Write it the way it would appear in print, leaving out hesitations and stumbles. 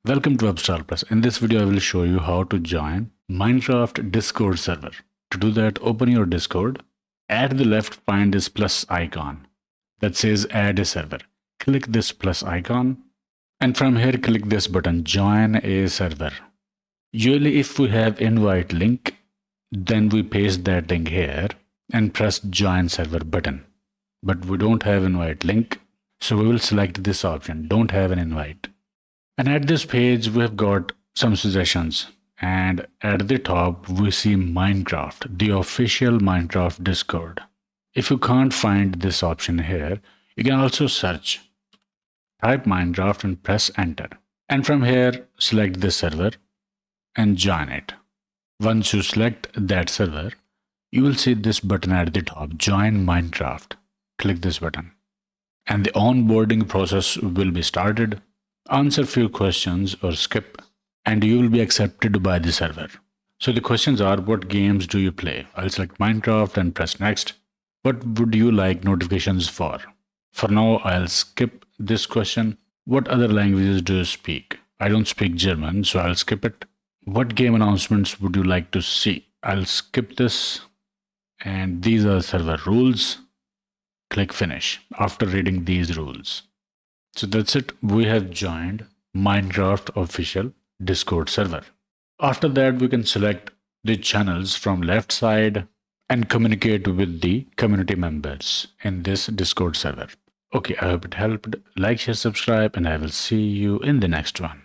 Welcome to Upstart Plus. In this video, I will show you how to join Minecraft Discord server. To do that, open your Discord. At the left, find this plus icon that says add a server. Click this plus icon. And from here, click this button, join a server. Usually, if we have invite link, then we paste that link here and press join server button. But we don't have invite link, so we will select this option, don't have an invite. And at this page, we have got some suggestions. And at the top, we see Minecraft, the official Minecraft Discord. If you can't find this option here, you can also search. Type Minecraft and press enter. And from here, select this server and join it. Once you select that server, you will see this button at the top, join Minecraft. Click this button. And the onboarding process will be started. Answer few questions or skip, and you will be accepted by the server. So the questions are, what games do you play? I'll select Minecraft and press next. What would you like notifications for? For now, I'll skip this question. What other languages do you speak? I don't speak German, so I'll skip it. What game announcements would you like to see? I'll skip this. And these are server rules. Click finish after reading these rules. So that's it. We have joined Minecraft official Discord server. After that, we can select the channels from left side and communicate with the community members in this Discord server. Okay, I hope it helped. Like, share, subscribe, and I will see you in the next one.